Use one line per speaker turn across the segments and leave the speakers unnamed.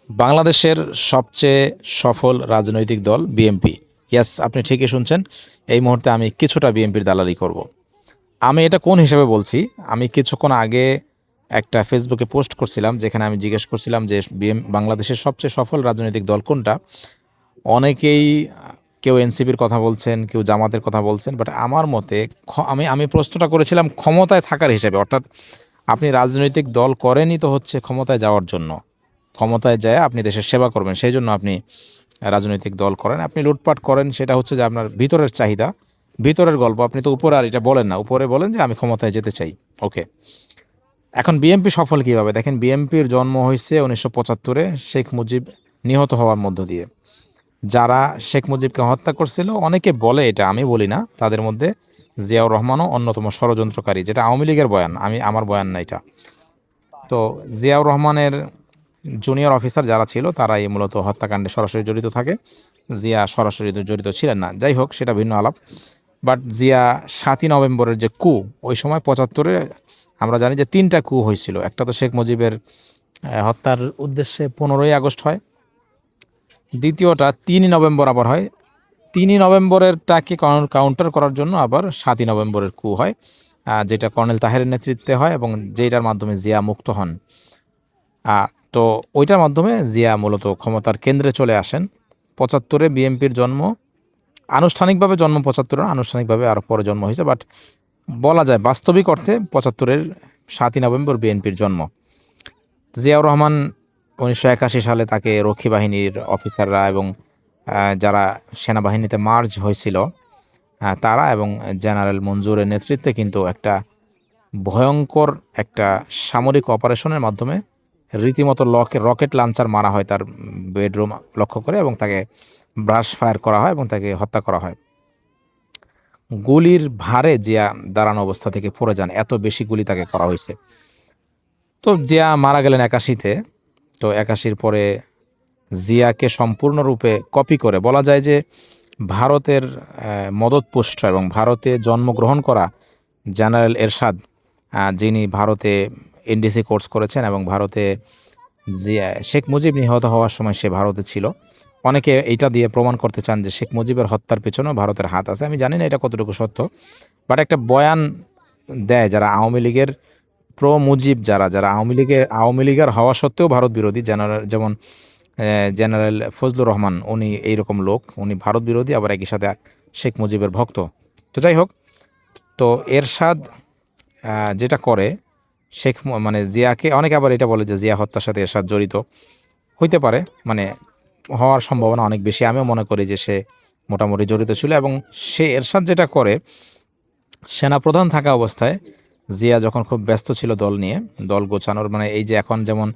বাংলাদেশের সবচেয়ে সফল রাজনৈতিক দল বিএনপি। ইয়াস, আপনি ঠিকই শুনছেন। এই মুহূর্তে আমি কিছুটা বিএনপির দালালি করব। আমি এটা কোন হিসেবে বলছি, আমি কিছুক্ষণ আগে একটা ফেসবুকে পোস্ট করছিলাম যেখানে আমি জিজ্ঞেস করছিলাম যে বাংলাদেশের সবচেয়ে সফল রাজনৈতিক দল কোনটা। অনেকেই কেউ এনসিপির কথা বলছেন, কেউ জামাতের কথা বলছেন, বাট আমার মতে আমি আমি প্রশ্নটা করেছিলাম ক্ষমতায় থাকার হিসেবে, অর্থাৎ আপনি রাজনৈতিক দল করেনই তো হচ্ছে ক্ষমতায় যাওয়ার জন্য। ক্ষমতায় যায় আপনি দেশের সেবা করবেন, সেই জন্য আপনি রাজনৈতিক দল করেন। আপনি লুটপাট করেন, সেটা হচ্ছে যে আপনার ভিতরের চাহিদা, ভিতরের গল্প। আপনি তো উপরে আর এটা বলেন না, উপরে বলেন যে আমি ক্ষমতায় যেতে চাই। ওকে, এখন বিএনপি সফল কীভাবে দেখেন। বিএনপির জন্ম হয়েছে 1975-এ শেখ মুজিব নিহত হওয়ার মধ্য দিয়ে। যারা শেখ মুজিবকে হত্যা করছিল, অনেকে বলে, এটা আমি বলি না, তাদের মধ্যে জিয়াউর রহমানও অন্যতম ষড়যন্ত্রকারী, যেটা আওয়ামী লীগের বয়ান, আমার বয়ান না এটা। তো জিয়াউর রহমানের জুনিয়র অফিসার যারা ছিল তারাই মূলত হত্যাকাণ্ডে সরাসরি জড়িত থাকে। জিয়া সরাসরি জড়িত ছিলেন না, যাই হোক সেটা ভিন্ন আলাপ। বাট জিয়া 7ই নভেম্বরের যে কু, ওই সময় 75-এ আমরা জানি যে 3টা কু হয়েছিল। একটা তো শেখ মুজিবের হত্যার উদ্দেশ্যে 15ই আগস্ট হয়, দ্বিতীয়টা 3ই নভেম্বর আবার হয়, 3ই নভেম্বরেরটাকে কাউন্টার করার জন্য আবার 7ই নভেম্বরের কু হয়, যেটা কর্নেল তাহেরের নেতৃত্বে হয় এবং যেটার মাধ্যমে জিয়া মুক্ত হন। তো ওইটার মাধ্যমে জিয়া মূলত ক্ষমতার কেন্দ্রে চলে আসেন। 75-এ বিএনপির জন্ম, আনুষ্ঠানিকভাবে জন্ম 75-এর, আনুষ্ঠানিকভাবে আরও পরে জন্ম হয়েছে, বাট বলা যায় বাস্তবিক অর্থে 75-এর 7ই নভেম্বর বিএনপির জন্ম। জিয়াউর রহমান 1981 সালে তাকে রক্ষী বাহিনীর অফিসাররা এবং যারা সেনাবাহিনীতে মার্জ হয়েছিল তারা এবং জেনারেল মঞ্জুরের নেতৃত্বে কিন্তু একটা ভয়ঙ্কর একটা সামরিক অপারেশনের মাধ্যমে রীতিমতো রকেট লাঞ্চার মারা হয় তার বেডরুম লক্ষ্য করে, এবং তাকে ব্রাশ ফায়ার করা হয় এবং তাকে হত্যা করা হয়। গুলির ভারে জিয়া দাঁড়ানো অবস্থা থেকে পড়ে যান, এত বেশি গুলি তাকে করা হয়েছে। তো জিয়া মারা গেলেন 81-তে। তো 81-র পরে জিয়াকে সম্পূর্ণরূপে কপি করে বলা যায় যে ভারতের মদতপুষ্ট এবং ভারতে জন্মগ্রহণ করা জেনারেল এরশাদ, যিনি ভারতে এনডিসি কোর্স করেছেন এবং ভারতে শেখ মুজিব নিহত হওয়ার সময় সে ভারতে ছিল। অনেকে এইটা দিয়ে প্রমাণ করতে চান যে শেখ মুজিবের হত্যার পেছনেও ভারতের হাত আছে। আমি জানি না এটা কতটুকু সত্য, বাট একটা বয়ান দেয় যারা আওয়ামী লীগের প্রো মুজিব, যারা আওয়ামী লীগের হওয়া সত্ত্বেও ভারত বিরোধী, যেমন জেনারেল ফজলুর রহমান, উনি এইরকম লোক, উনি ভারত বিরোধী আবার একই সাথে শেখ মুজিবের ভক্ত। তো যাই হোক, তো এরশাদ যেটা করে জিয়াকে, অনেকে আবার এটা বলে যে জিয়া হত্যার সাথে এরশাদ জড়িত হইতে পারে, হওয়ার সম্ভাবনা অনেক বেশি। আমিও মনে করি যে সে মোটামুটি জড়িত ছিল। এবং সে এরশাদ যেটা করে, সেনাপ্রধান থাকা অবস্থায় জিয়া যখন খুব ব্যস্ত ছিল দল নিয়ে, দল গোছানোর, এই যে এখন যেমন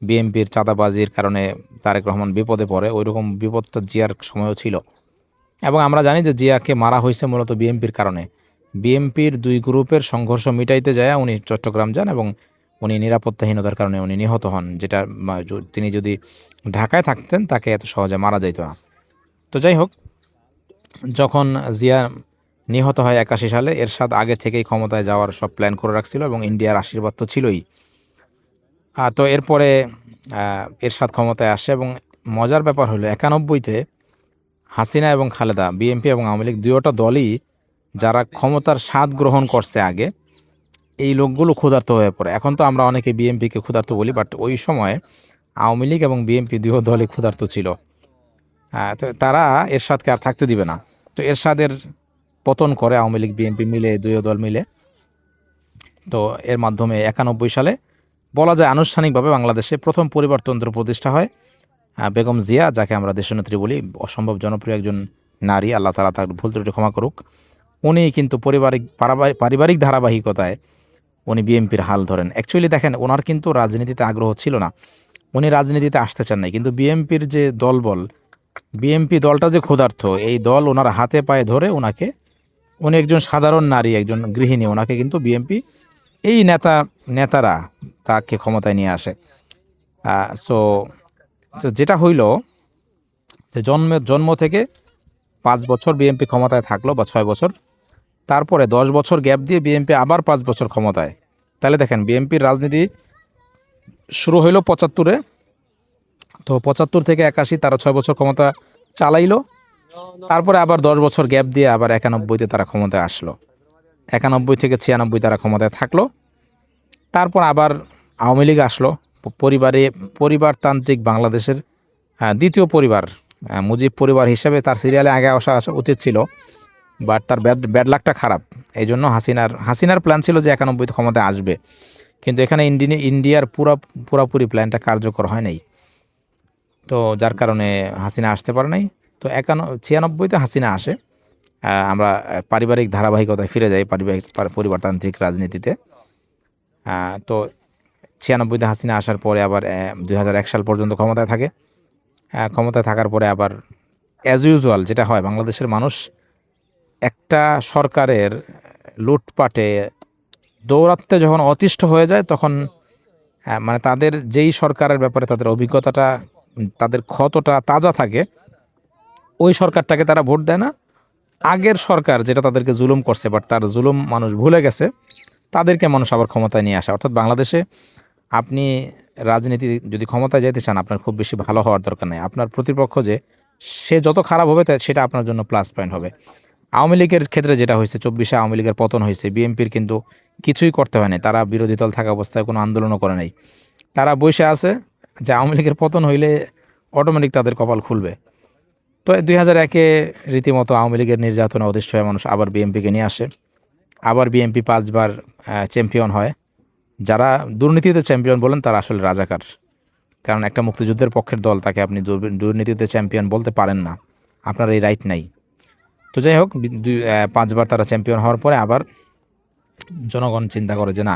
বিএনপির চাঁদাবাজির কারণে তারেক রহমান বিপদে পড়ে, ওইরকম বিপদটা জিয়ার সময়ও ছিল। এবং আমরা জানি যে জিয়াকে মারা হয়েছে মূলত বিএনপির কারণে। বিএনপির দুই গ্রুপের সংঘর্ষ মিটাইতে যায় উনি চট্টগ্রাম যান এবং উনি নিরাপত্তাহীনতার কারণে উনি নিহত হন, যেটা তিনি যদি ঢাকায় থাকতেন তাকে এত সহজে মারা যাইত না। তো যাই হোক, যখন জিয়া নিহত হয় 81 সালে, এরশাদ আগে থেকেই ক্ষমতায় যাওয়ার সব প্ল্যান করে রাখছিল এবং ইন্ডিয়ার আশীর্বাদ তো ছিলই। তো এরপরে এরশাদ ক্ষমতায় আসে এবং মজার ব্যাপার হলো 91-তে হাসিনা এবং খালেদা, বিএনপি এবং আওয়ামী লীগ দুইটা দলই যারা ক্ষমতার স্বাদ গ্রহণ করছে আগে, এই লোকগুলো ক্ষুধার্ত হয়ে পড়ে। এখন তো আমরা অনেকে বিএনপিকে ক্ষুধার্ত বলি, বাট ওই সময় আওয়ামী লীগ এবং বিএনপি দুই দলই ক্ষুধার্ত ছিল। তো তারা এরশাদকে আর থাকতে দিবে না। তো এরশাদের পতন করে আওয়ামী লীগ বিএনপি মিলে, দুই দল মিলে। তো এর মাধ্যমে 91 সালে বলা যায় আনুষ্ঠানিকভাবে বাংলাদেশে প্রথম পরিবারতন্ত্র প্রতিষ্ঠা হয়। বেগম জিয়া, যাকে আমরা দেশনেত্রী বলি, অসম্ভব জনপ্রিয় একজন নারী, আল্লাহ তাআলা তার ভুল ত্রুটি ক্ষমা করুক। উনি কিন্তু পারিবারিক ধারাবাহিকতায় উনি বিএনপির হাল ধরেন। অ্যাকচুয়ালি দেখেন, ওনার কিন্তু রাজনীতিতে আগ্রহ ছিল না, উনি রাজনীতিতে আসতে চান নাই, কিন্তু বিএনপির যে দলবল, বিএনপি দলটা যে ক্ষুধার্ত, এই দল ওনার হাতে পায়ে ধরে উনি একজন সাধারণ নারী, একজন গৃহিণী, ওনাকে কিন্তু বিএনপি এই নেতারা তাকে ক্ষমতায় নিয়ে আসে। সো যেটা হইল যে জন্ম থেকে 5 বছর বিএনপি ক্ষমতায় থাকলো, বা 6 বছর, তারপরে 10 বছর গ্যাপ দিয়ে বিএনপি আবার 5 বছর ক্ষমতায়। তাহলে দেখেন, বিএনপির রাজনীতি শুরু হইল 75-এ, তো তো 75 থেকে 81 তারা 6 বছর ক্ষমতা চালাইলো। তারপরে আবার 10 বছর গ্যাপ দিয়ে আবার 91-তে তারা ক্ষমতায় আসলো। 91 থেকে 96 তারা ক্ষমতায় থাকলো। তারপর আবার আওয়ামী লীগ আসলো। পরিবারতান্ত্রিক বাংলাদেশের দ্বিতীয় পরিবার, মুজিব পরিবার হিসেবে তার সিরিয়ালে আগে আসা উচিত ছিল, বাট তার ব্যাড লাকটা খারাপ। এই জন্য হাসিনার প্ল্যান ছিল যে 91 ক্ষমতায় আসবে, কিন্তু এখানে ইন্ডিয়ার পুরাপুরি প্ল্যানটা কার্যকর হয় নাই। তো যার কারণে হাসিনা আসতে পারে নাই। তো 96-তে হাসিনা আসে। আমরা পারিবারিক ধারাবাহিকতায় ফিরে যাই, পরিবারতান্ত্রিক রাজনীতিতে। তো 96-তে হাসিনা আসার পরে আবার 2001 সাল পর্যন্ত ক্ষমতায় থাকে। ক্ষমতায় থাকার পরে আবার অ্যাজ ইউজুয়াল যেটা হয়, বাংলাদেশের মানুষ একটা সরকারের লুটপাটে দৌরাত্মে যখন অতিষ্ঠ হয়ে যায়, তখন মানে তাদের যেই সরকারের ব্যাপারে তাদের অভিজ্ঞতাটা, তাদের ক্ষতটা তাজা থাকে, ওই সরকারটাকে তারা ভোট দেয় না। আগের সরকার যেটা তাদেরকে জুলুম করছে, বাট তার জুলুম মানুষ ভুলে গেছে, তাদেরকে মানুষ আবার ক্ষমতায় নিয়ে আসে। অর্থাৎ বাংলাদেশে আপনি রাজনীতি যদি ক্ষমতায় যেতে চান, আপনার খুব বেশি ভালো হওয়ার দরকার নেই। আপনার প্রতিপক্ষ যে সে যত খারাপ হবে সেটা আপনার জন্য প্লাস পয়েন্ট হবে। আওয়ামী লীগের ক্ষেত্রে যেটা হয়েছে, 24-এ আওয়ামী লীগের পতন হয়েছে, বিএনপির কিন্তু কিছুই করতে হয় নাই। তারা বিরোধী দল থাকা অবস্থায় কোনো আন্দোলনও করে নাই। তারা বসে আছে যে আওয়ামী লীগের পতন হইলে অটোমেটিক তাদের কপাল খুলবে। তো 2001-এ রীতিমতো আওয়ামী লীগের নির্যাতনে অতিষ্ঠ হয়ে মানুষ আবার বিএনপিকে নিয়ে আসে। আবার বিএনপি 5 বার চ্যাম্পিয়ন হয়। যারা দুর্নীতিতে চ্যাম্পিয়ন বলেন তারা আসলে রাজাকার, কারণ একটা মুক্তিযুদ্ধের পক্ষের দল, তাকে আপনি দুর্নীতিতে চ্যাম্পিয়ন বলতে পারেন না, আপনার এই রাইট নাই। তো যাই হোক, 5 বার তারা চ্যাম্পিয়ন হওয়ার পরে আবার জনগণ চিন্তা করে যে না,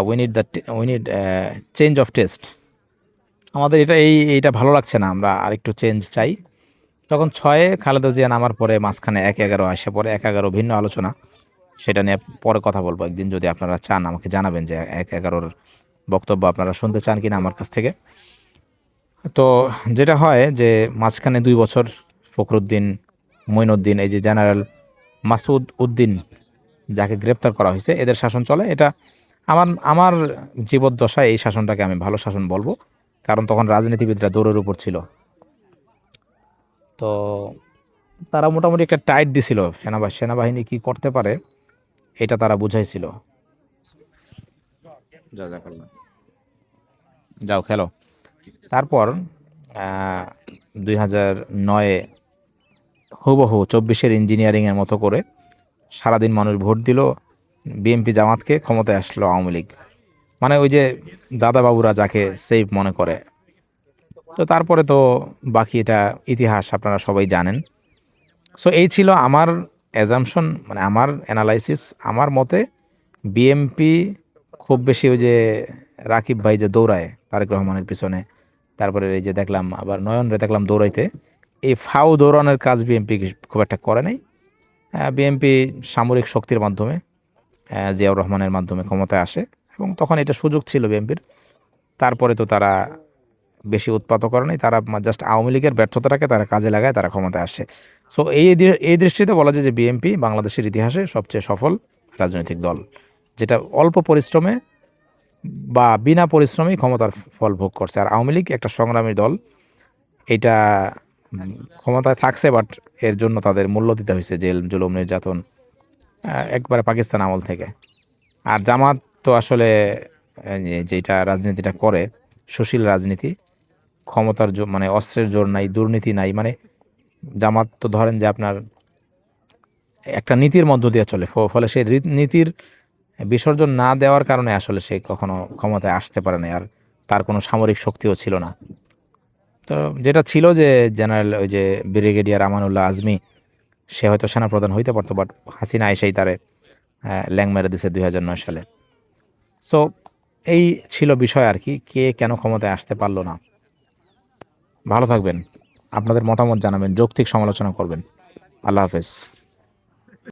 we need change of test, আমাদের এইটা ভালো লাগছে না, আমরা আরেকটু চেঞ্জ চাই। তখন 6-এ খালেদা জিয়া নামার পরে মাঝখানে 1-11 আসে, পরে 1-11 ভিন্ন আলোচনা, সেটা নিয়ে পরে কথা বলবো একদিন। যদি আপনারা চান আমাকে জানাবেন যে 1-11-র বক্তব্য আপনারা শুনতে চান কিনা আমার কাছ থেকে। তো যেটা হয় যে মাঝখানে 2 বছর ফখরুদ্দিন, মঈনুদ্দিন, এই যে জেনারেল মাসুদ উদ্দিন যাকে গ্রেপ্তার করা হয়েছে, এদের শাসন চলে। এটা আমার জীবদ্দশায় এই শাসনটাকে আমি ভালো শাসন বলবো, কারণ তখন রাজনীতিবিদরা দৌড়ের উপর ছিল। তো তারা মোটামুটি একটা টাইট দিছিল, সেনাবাহিনী কি করতে পারে এটা তারা বুঝাইছিল। যাও খেলো। তারপর 2009-এ হুবহু 24-এর ইঞ্জিনিয়ারিংয়ের মতো করে সারাদিন মানুষ ভোট দিল বিএনপি জামাতকে, ক্ষমতায় আসলো আওয়ামী লীগ। মানে ওই যে দাদা বাবুরা যাকে সেফ মনে করে। তো তারপরে তো বাকি এটা ইতিহাস, আপনারা সবাই জানেন। সো এই ছিল আমার অ্যাজামশন, মানে আমার অ্যানালাইসিস। আমার মতে বিএমপি খুব বেশি ওই যে রাকিব ভাই যে দৌড়ায় তারেক রহমানের পিছনে, তারপরে এই যে দেখলাম আবার নয়নরে দেখলাম দৌড়াইতে, এই ফাও দৌড়ানোর কাজ বিএমপি খুব একটা করে নাই। বিএমপি সামরিক শক্তির মাধ্যমে, জিয়াউর রহমানের মাধ্যমে ক্ষমতায় আসে, এবং তখন এটা সুযোগ ছিল বিএমপির। তারপরে তো তারা বেশি উৎপাতও করে নাই, তারা জাস্ট আওয়ামী লীগের ব্যর্থতাটাকে তারা কাজে লাগায়, তারা ক্ষমতায় আসে। সো এই দৃষ্টিতে বলা যায় যে বিএনপি বাংলাদেশের ইতিহাসে সবচেয়ে সফল রাজনৈতিক দল, যেটা অল্প পরিশ্রমে বা বিনা পরিশ্রমেই ক্ষমতার ফল ভোগ করছে। আর আওয়ামী লীগ একটা সংগ্রামী দল, এটা ক্ষমতায় থাকছে, বাট এর জন্য তাদের মূল্য দিতে হয়েছে, জেল জুলুম নির্যাতন, একবারে পাকিস্তান আমল থেকে। আর জামাত তো আসলে যেটা রাজনীতিটা করে, সুশীল রাজনীতি, ক্ষমতার মানে অস্ত্রের জোর নাই, দুর্নীতি নাই। মানে জামাত তো ধরেন যে আপনার একটা নীতির মধ্য দিয়ে চলে, ফলে সেই নীতির বিসর্জন না দেওয়ার কারণে আসলে সে কখনো ক্ষমতায় আসতে পারে না, আর তার কোনো সামরিক শক্তিও ছিল না। তো যেটা ছিল যে জেনারেল ওই যে ব্রিগেডিয়ার আমানুল্লাহ আজমি, সে হয়তো সেনাপ্রধান হইতে পারতো, বাট হাসিনা এসেই তারে ল্যাং মেরে দিছে 2009 সালে। সো এই ছিল বিষয় আর কি, কে কেন ক্ষমতায় আসতে পারলো না। ভালো থাকবেন, আপনাদের মতামত জানাবেন, যৌক্তিক সমালোচনা করবেন। আল্লাহ হাফেজ।